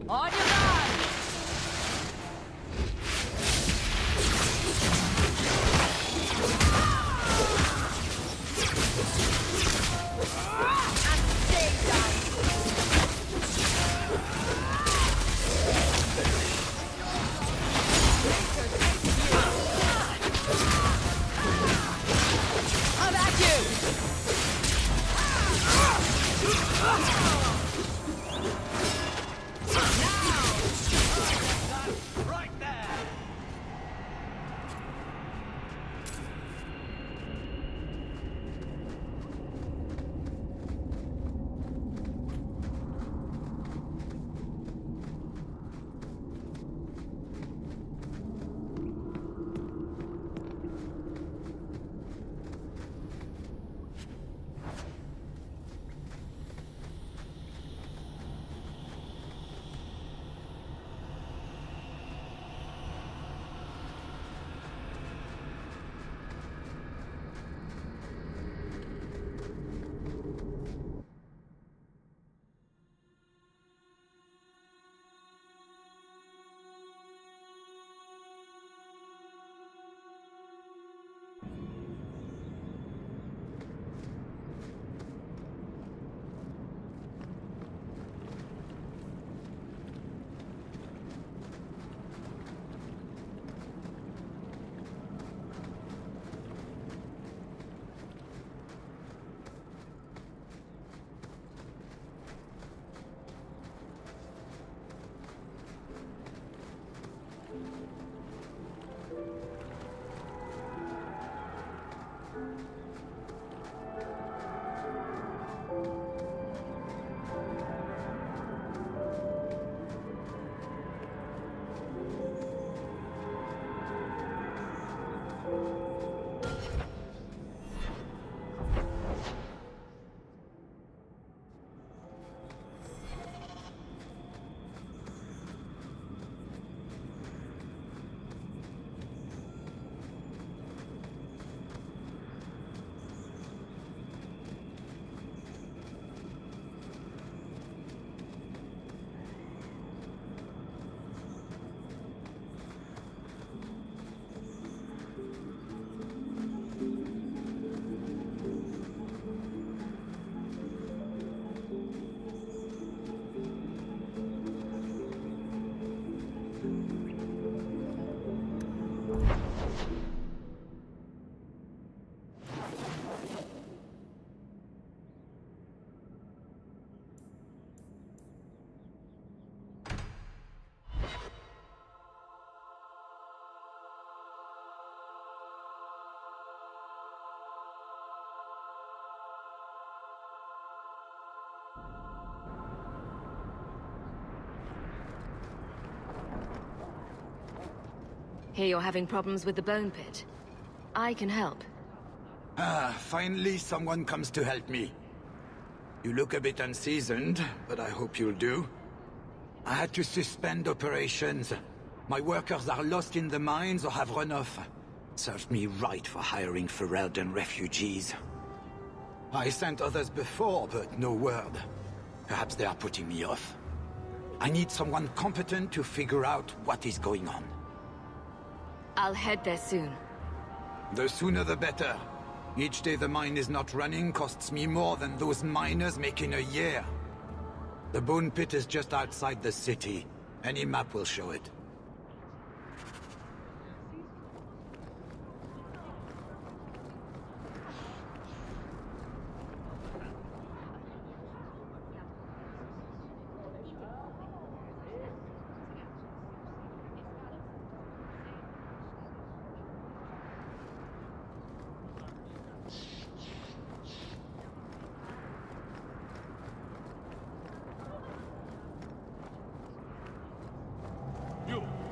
On your guard! I'm at you! Hear you're having problems with the Bone Pit. I can help. Ah, finally someone comes to help me. You look a bit unseasoned, but I hope you'll do. I had to suspend operations. My workers are lost in the mines or have run off. Served me right for hiring Ferelden refugees. I sent others before, but no word. Perhaps they are putting me off. I need someone competent to figure out what is going on. I'll head there soon. The sooner the better. Each day the mine is not running costs me more than those miners make in a year. The Bone Pit is just outside the city. Any map will show it.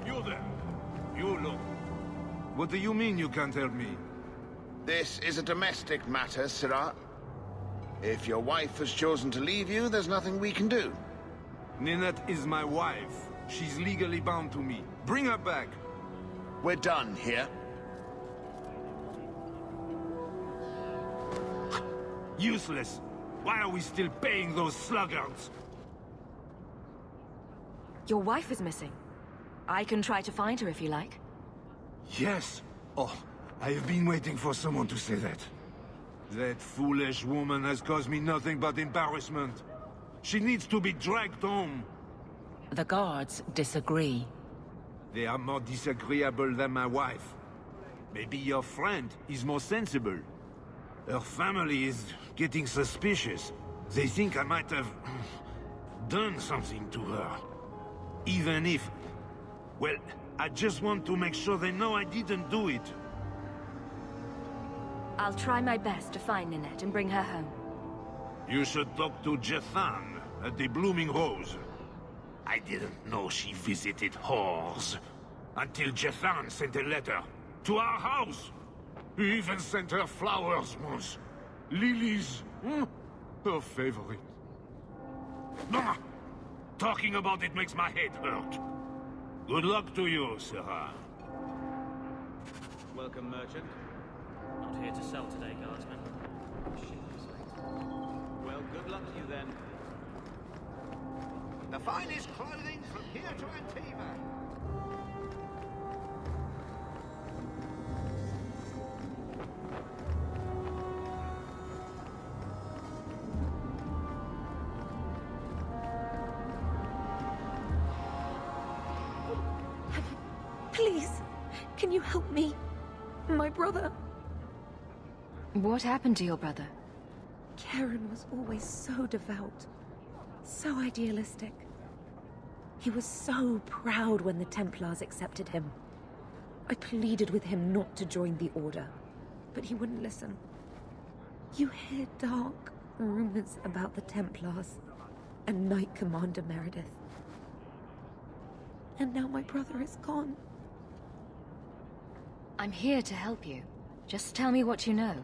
You there. You look. What do you mean you can't help me? This is a domestic matter, Sirah. If your wife has chosen to leave you, there's nothing we can do. Ninette is my wife. She's legally bound to me. Bring her back. We're done here. Useless. Why are we still paying those sluggards? Your wife is missing. I can try to find her if you like. Yes. Oh, I have been waiting for someone to say that. That foolish woman has caused me nothing but embarrassment. She needs to be dragged home. The guards disagree. They are more disagreeable than my wife. Maybe your friend is more sensible. Her family is getting suspicious. They think I might have done something to her. Even if... Well, I just want to make sure they know I didn't do it. I'll try my best to find Ninette and bring her home. You should talk to Jethan at the Blooming Rose. I didn't know she visited whores until Jethan sent a letter to our house. He even sent her flowers once. Lilies. Her favorite. Ah, talking about it makes my head hurt. Good luck to you, Sarah. Welcome, merchant. Not here to sell today, guardsman. Well, good luck to you then. The finest clothing from here to Antiva. Please, can you help me? My brother. What happened to your brother? Karen was always so devout, so idealistic. He was so proud when the Templars accepted him. I pleaded with him not to join the Order, but he wouldn't listen. You hear dark rumors about the Templars and Knight Commander Meredith. And now my brother is gone. I'm here to help you. Just tell me what you know.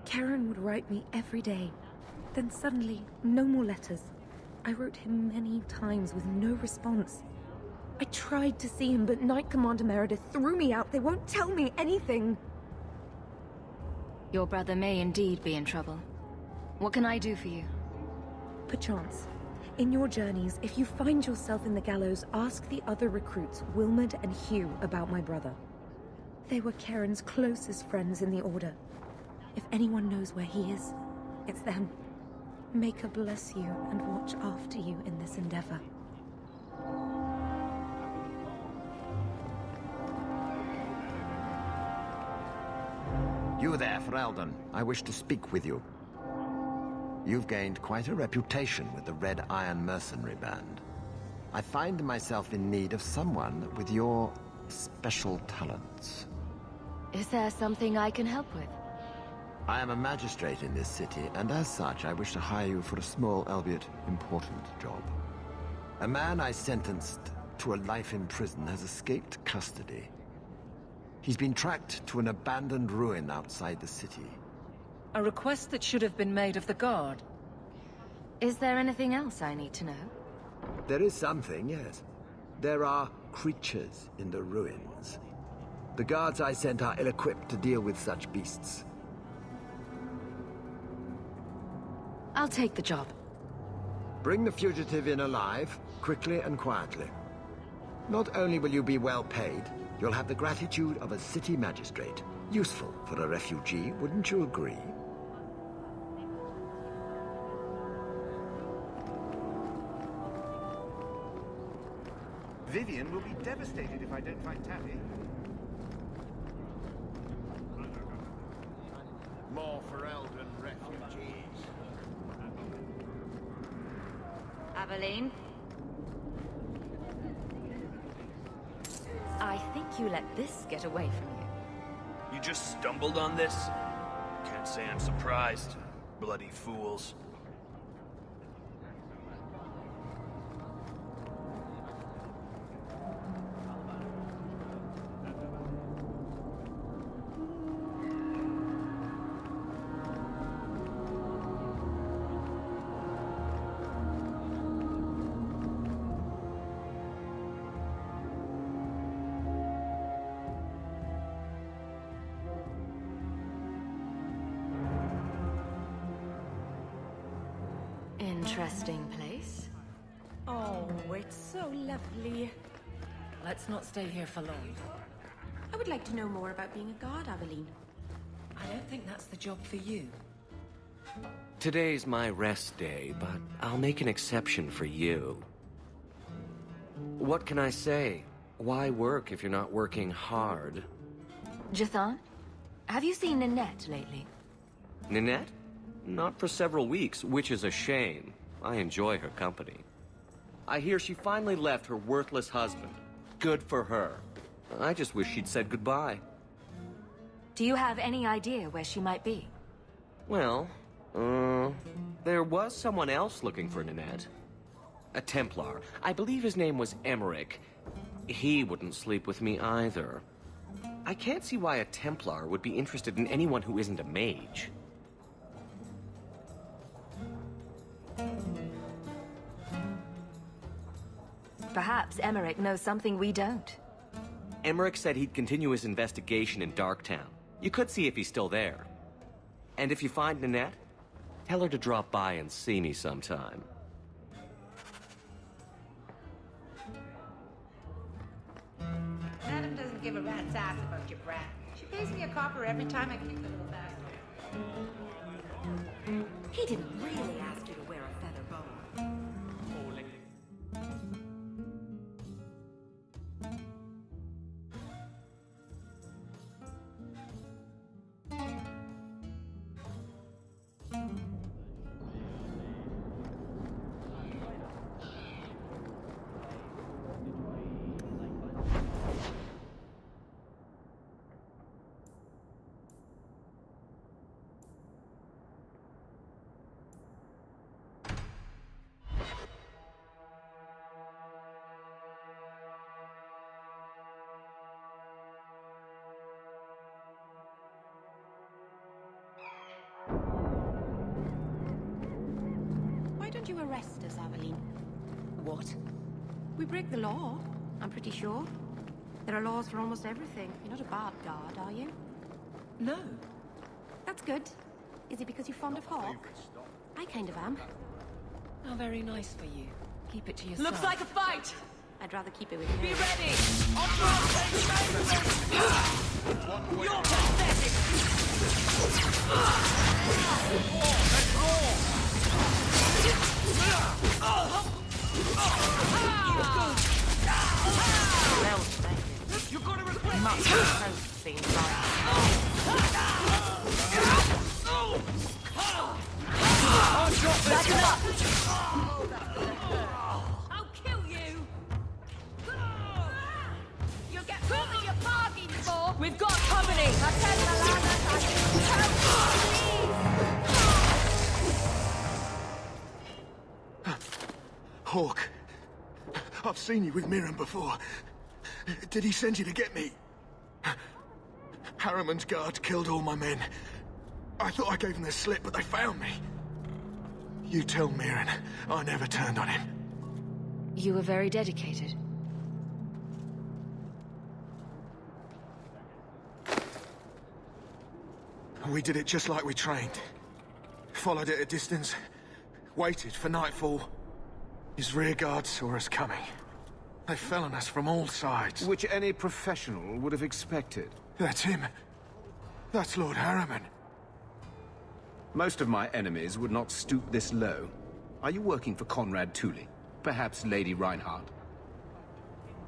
Karen would write me every day. Then suddenly, no more letters. I wrote him many times with no response. I tried to see him, but Knight Commander Meredith threw me out. They won't tell me anything. Your brother may indeed be in trouble. What can I do for you? Perchance. In your journeys, if you find yourself in the gallows, ask the other recruits, Wilmod and Hugh, about my brother. They were Karen's closest friends in the Order. If anyone knows where he is, it's them. May her bless you and watch after you in this endeavor. You there, Ferelden. I wish to speak with you. You've gained quite a reputation with the Red Iron Mercenary Band. I find myself in need of someone with your special talents. Is there something I can help with? I am a magistrate in this city, and as such, I wish to hire you for a small, albeit important, job. A man I sentenced to a life in prison has escaped custody. He's been tracked to an abandoned ruin outside the city. A request that should have been made of the guard. Is there anything else I need to know? There is something, yes. There are creatures in the ruins. The guards I sent are ill-equipped to deal with such beasts. I'll take the job. Bring the fugitive in alive, quickly and quietly. Not only will you be well paid, you'll have the gratitude of a city magistrate. Useful for a refugee, wouldn't you agree? Vivian will be devastated if I don't find Tappy. More Ferelden refugees. Aveline? I think you let this get away from you. You just stumbled on this? Can't say I'm surprised. Bloody fools. Interesting place. Oh, it's so lovely. Let's not stay here for long. I would like to know more about being a guard, Aveline. I don't think that's the job for you. Today's my rest day, but I'll make an exception for you. What can I say? Why work if you're not working hard? Jathan, have you seen Ninette lately? Ninette? Not for several weeks, which is a shame. I enjoy her company. I hear she finally left her worthless husband. Good for her. I just wish she'd said goodbye. Do you have any idea where she might be? Well, there was someone else looking for Ninette. A Templar. I believe his name was Emmerich. He wouldn't sleep with me either. I can't see why a Templar would be interested in anyone who isn't a mage. Perhaps Emmerich knows something we don't. Emmerich said he'd continue his investigation in Darktown. You could see if he's still there. And if you find Ninette, tell her to drop by and see me sometime. Madam doesn't give a rat's ass about your brat. She pays me a copper every time I kick the little bastard. He didn't really ask you to wear a feather boa. Why don't you arrest us, Aveline? What? We break the law, I'm pretty sure. There are laws for almost everything. You're not a bad guard, are you? No. That's good. Is it because you're fond of Hawk? I kind of am. How very nice for you. Keep it to yourself. Looks like a fight! I'd rather keep it with you. Be ready! You're pathetic! Well spent. You're gonna regret Much it! close seems like. Back it up! I'll kill you! You get what you're bargaining for! We've got company! Hawk, I've seen you with Mirren before. Did he send you to get me? Harriman's guards killed all my men. I thought I gave them the slip, but they found me. You tell Mirren I never turned on him. You were very dedicated. We did it just like we trained. Followed at a distance, waited for nightfall. His rear guard saw us coming. They fell on us from all sides. Which any professional would have expected. That's him. That's Lord Harriman. Most of my enemies would not stoop this low. Are you working for Conrad Thule? Perhaps Lady Reinhardt?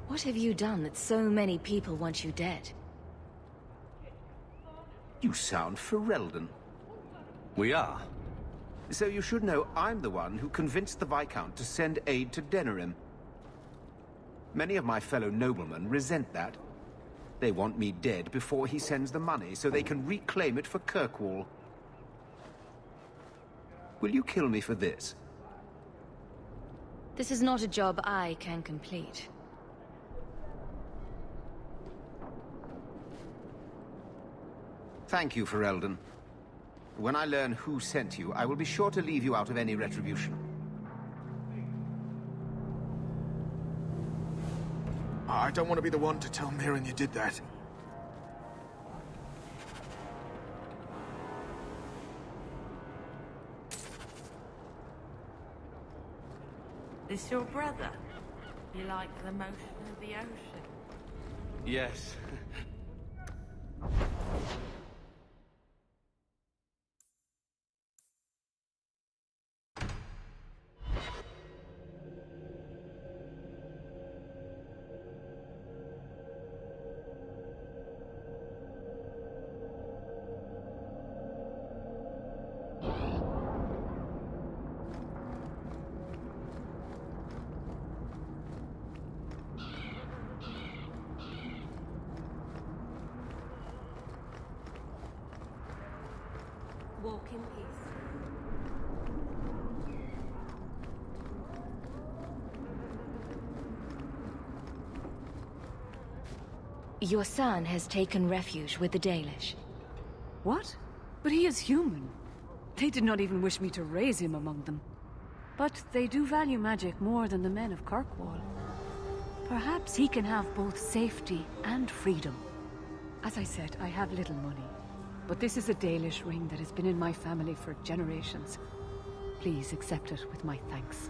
What have you done that so many people want you dead? You sound Ferelden. We are. So you should know I'm the one who convinced the Viscount to send aid to Denerim. Many of my fellow noblemen resent that. They want me dead before he sends the money, so they can reclaim it for Kirkwall. Will you kill me for this? This is not a job I can complete. Thank you, Ferelden. When I learn who sent you, I will be sure to leave you out of any retribution. I don't want to be the one to tell Mirren you did that. This your brother? You like the motion of the ocean? Yes. Walk in peace. Your son has taken refuge with the Dalish. What? But he is human. They did not even wish me to raise him among them. But they do value magic more than the men of Kirkwall. Perhaps he can have both safety and freedom. As I said, I have little money. But this is a Dalish ring that has been in my family for generations. Please accept it with my thanks.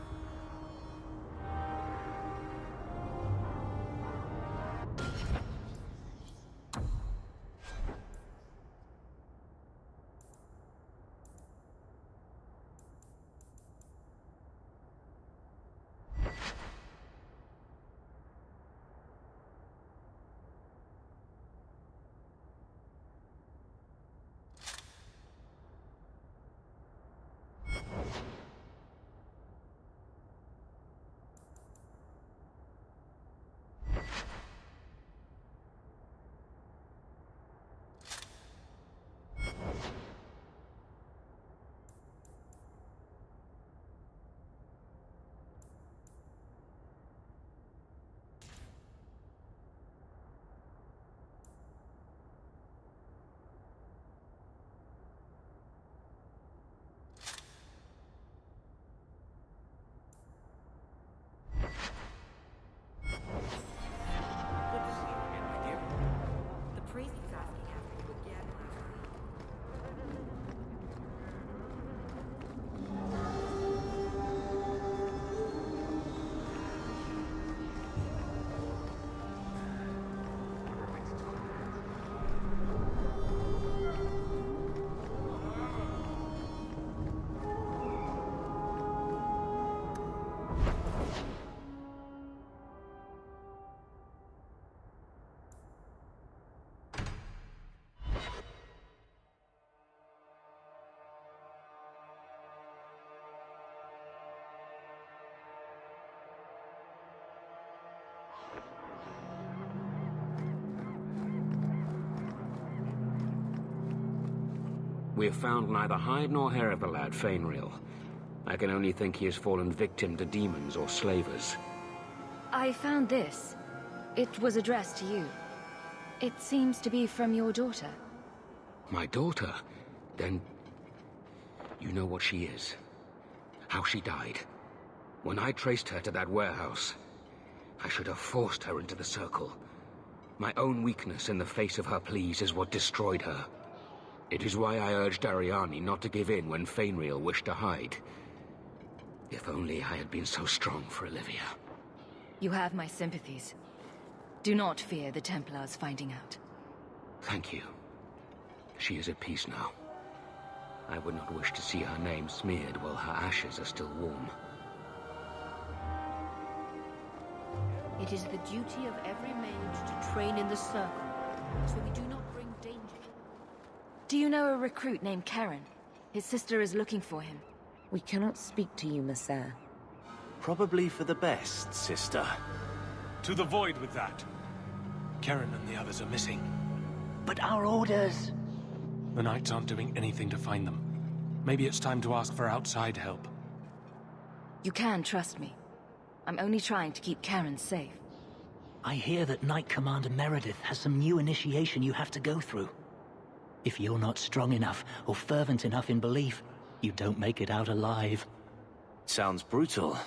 We have found neither hide nor hair of the lad, Fainriel. I can only think he has fallen victim to demons or slavers. I found this. It was addressed to you. It seems to be from your daughter. My daughter? Then... you know what she is. How she died. When I traced her to that warehouse, I should have forced her into the circle. My own weakness in the face of her pleas is what destroyed her. It is why I urged Ariani not to give in when Fainriel wished to hide. If only I had been so strong for Olivia. You have my sympathies. Do not fear the Templars finding out. Thank you. She is at peace now. I would not wish to see her name smeared while her ashes are still warm. It is the duty of every mage to train in the circle, so we do not bring danger. Do you know a recruit named Karen? His sister is looking for him. We cannot speak to you, Messer. Probably for the best, sister. To the void with that. Karen and the others are missing. But our orders... The Knights aren't doing anything to find them. Maybe it's time to ask for outside help. You can trust me. I'm only trying to keep Karen safe. I hear that Knight Commander Meredith has some new initiation you have to go through. If you're not strong enough or fervent enough in belief, you don't make it out alive. Sounds brutal.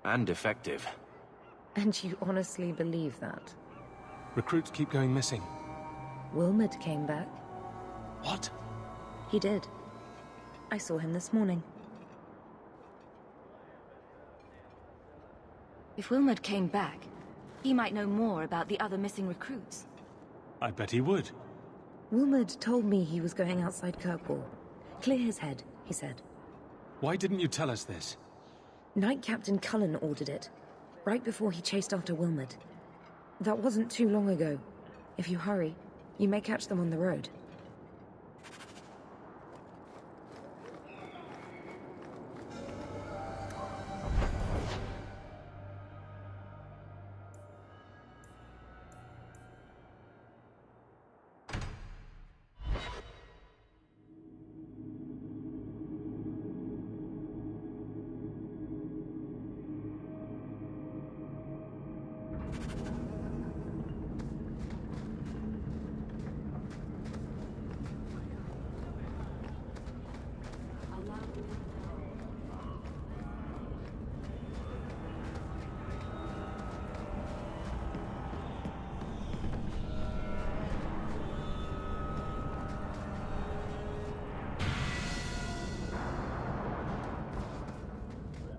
And effective. And you honestly believe that? Recruits keep going missing. Wilmot came back. What? He did. I saw him this morning. If Wilmot came back, he might know more about the other missing recruits. I bet he would. Wilmot told me he was going outside Kirkwall. Clear his head, he said. Why didn't you tell us this? Knight Captain Cullen ordered it, right before he chased after Wilmot. That wasn't too long ago. If you hurry, you may catch them on the road.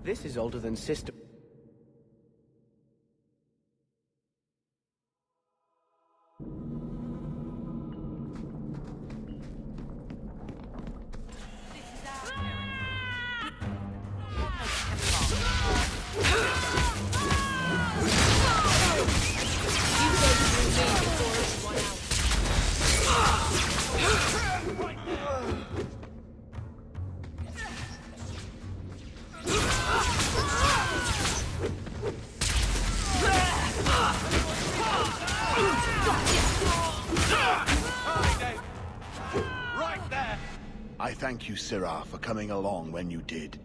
This is older than Sister... I thank you, Sirrah, for coming along when you did.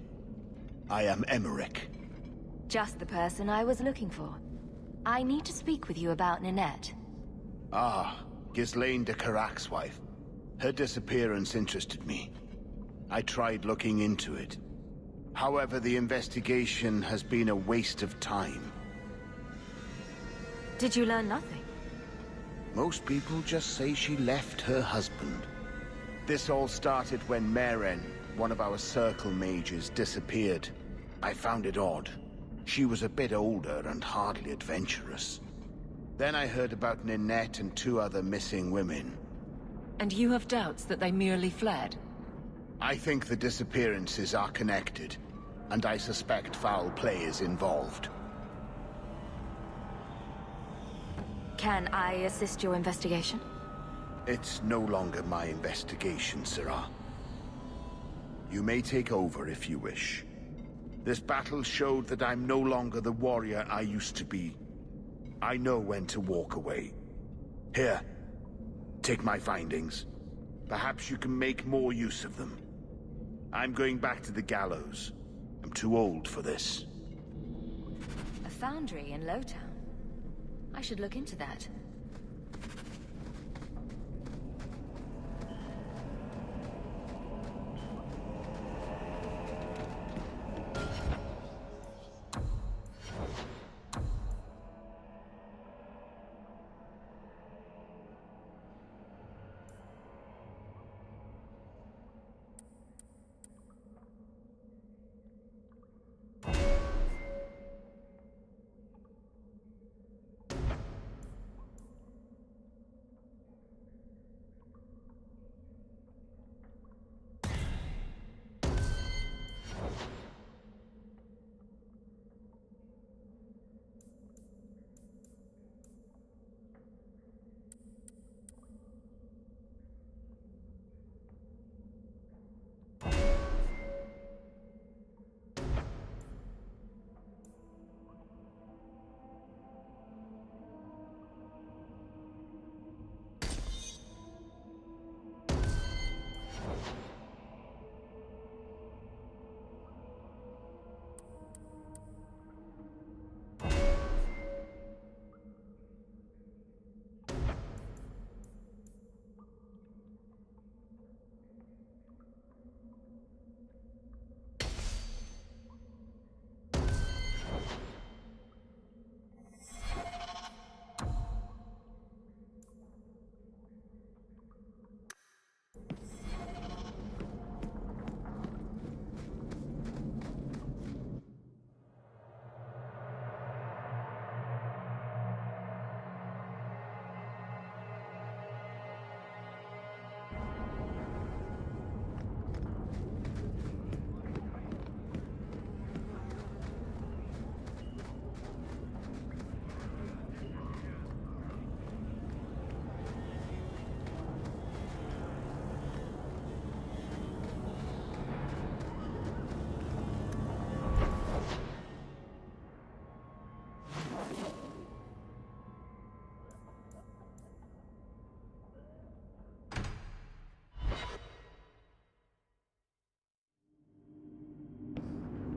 I am Emmerich. Just the person I was looking for. I need to speak with you about Ninette. Ah, Ghislaine de Carrac's wife. Her disappearance interested me. I tried looking into it. However, the investigation has been a waste of time. Did you learn nothing? Most people just say she left her husband. This all started when Meren, one of our Circle mages, disappeared. I found it odd. She was a bit older and hardly adventurous. Then I heard about Ninette and 2 other missing women. And you have doubts that they merely fled? I think the disappearances are connected, and I suspect foul play is involved. Can I assist your investigation? It's no longer my investigation, Sirrah. You may take over if you wish. This battle showed that I'm no longer the warrior I used to be. I know when to walk away. Here, take my findings. Perhaps you can make more use of them. I'm going back to the gallows. I'm too old for this. A foundry in Lowtown. I should look into that.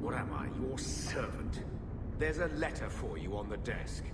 What am I, your servant? There's a letter for you on the desk.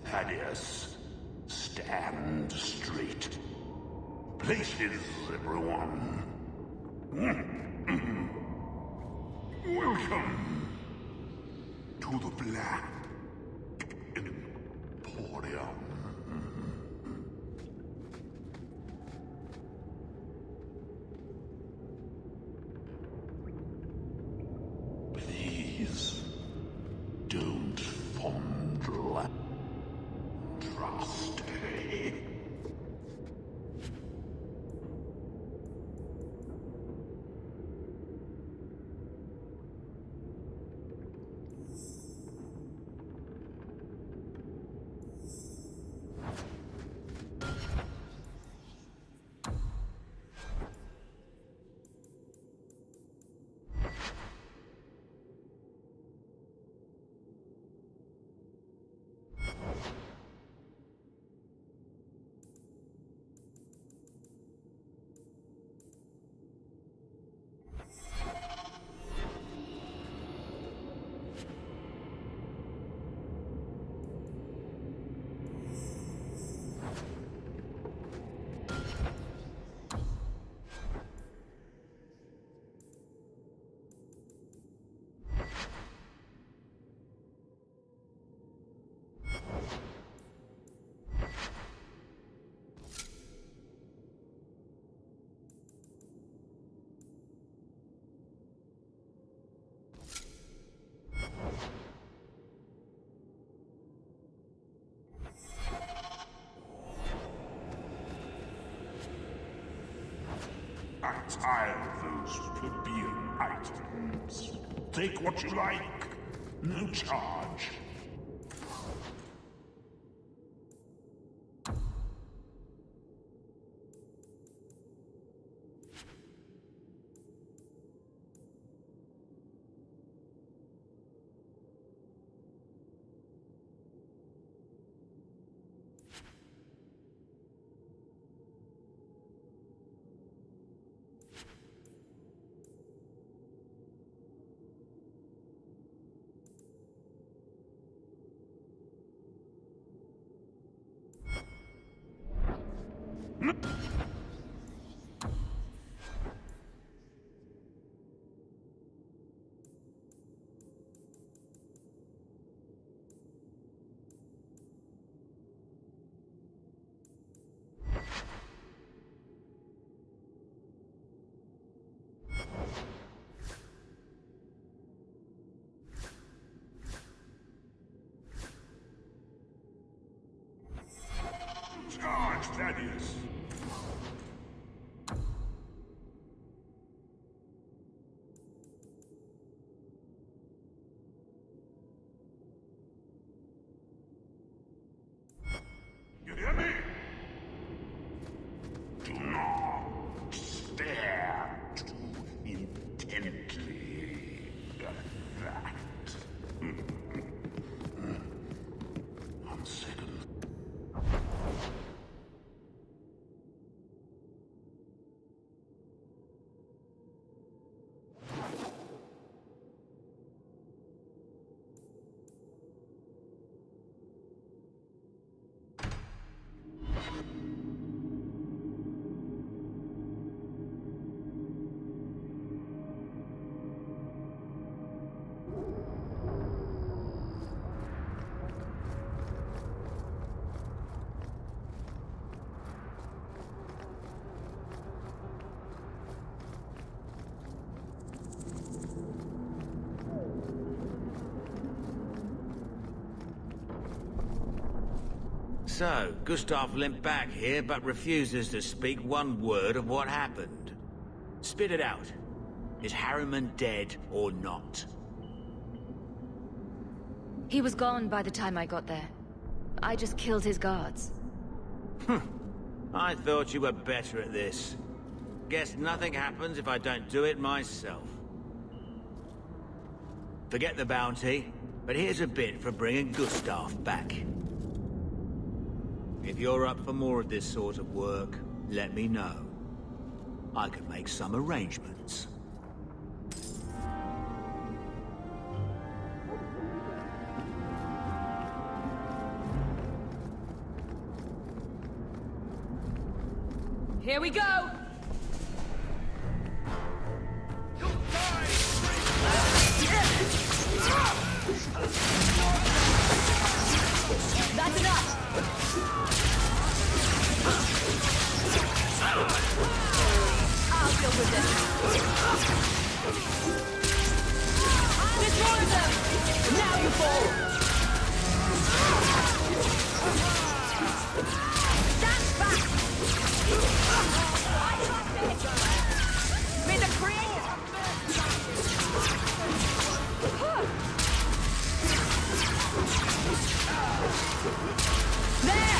Thaddeus, stand straight. Places, everyone. Welcome to the Black Emporium. Please don't fondle. Trust. I tire of those plebeian items. Take what you like. No charge. Charge, Thaddeus. So, Gustav limped back here, but refuses to speak one word of what happened. Spit it out. Is Harriman dead or not? He was gone by the time I got there. I just killed his guards. I thought you were better at this. Guess nothing happens if I don't do it myself. Forget the bounty, but here's a bit for bringing Gustav back. If you're up for more of this sort of work, let me know. I can make some arrangements. Here we go! That's enough! I'll deal with this. There's more of them! Now you fall! Stand back! May the creator... There!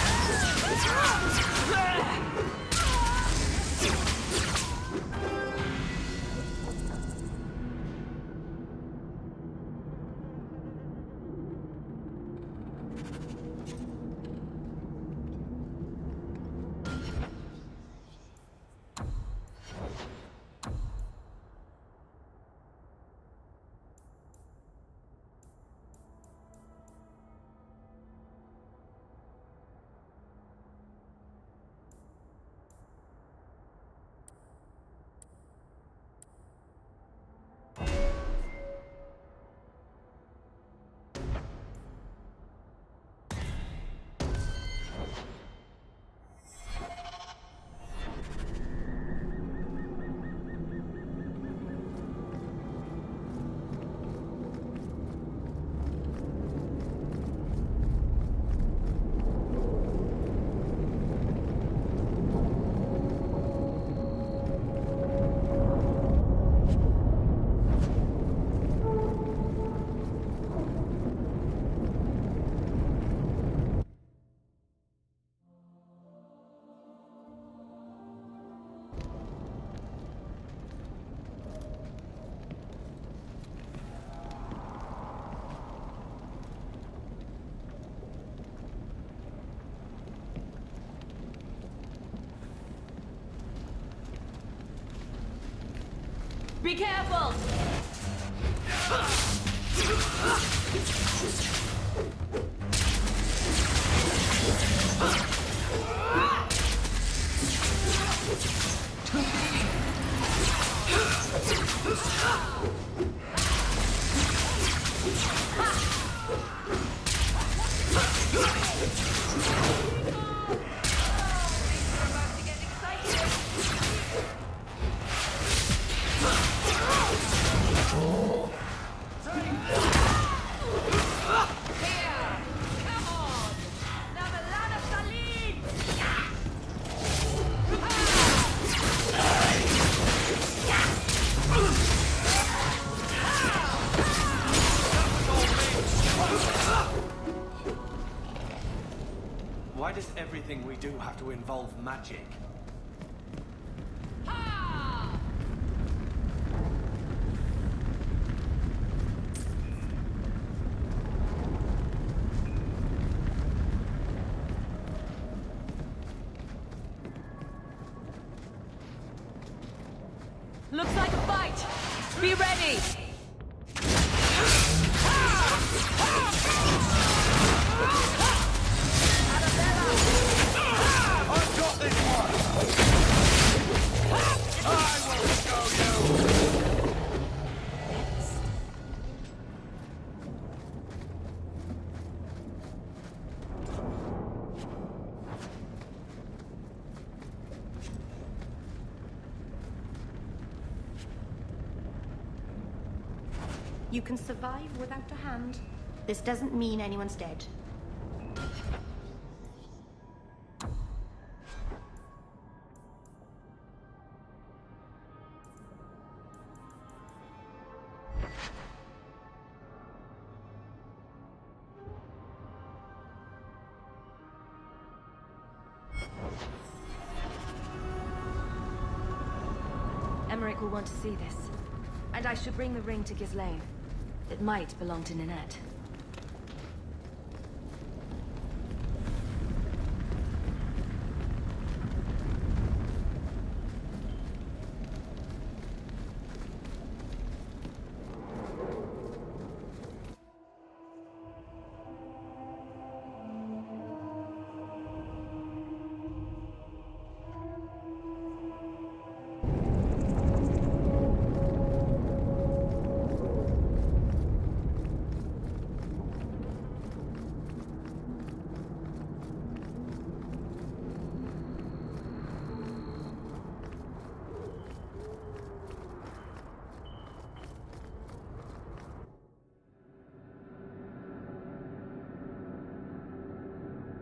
Be careful! Why does everything we do have to involve magic? Looks like a fight! Be ready! I've got this one! I will show you! You can survive without a hand. This doesn't mean anyone's dead. Emmerich will want to see this. And I should bring the ring to Ghislaine. It might belong to Ninette.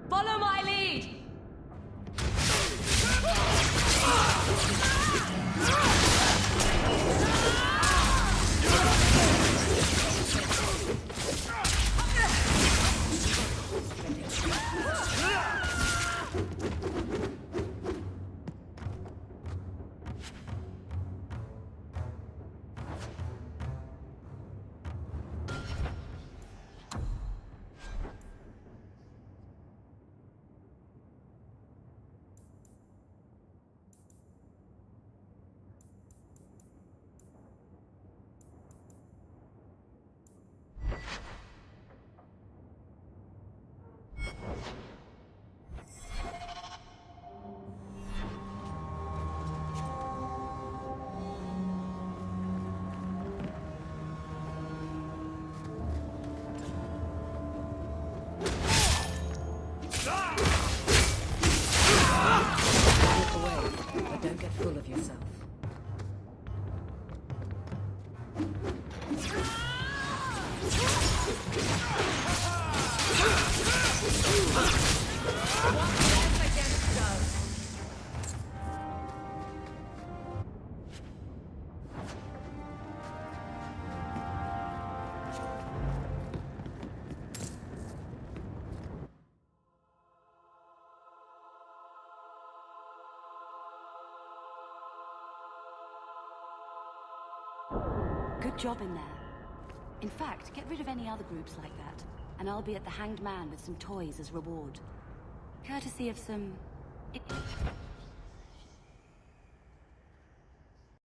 Follow my lead! Don't get full of yourself. Good job in there. In fact, get rid of any other groups like that, and I'll be at the Hanged Man with some toys as reward. Courtesy of some...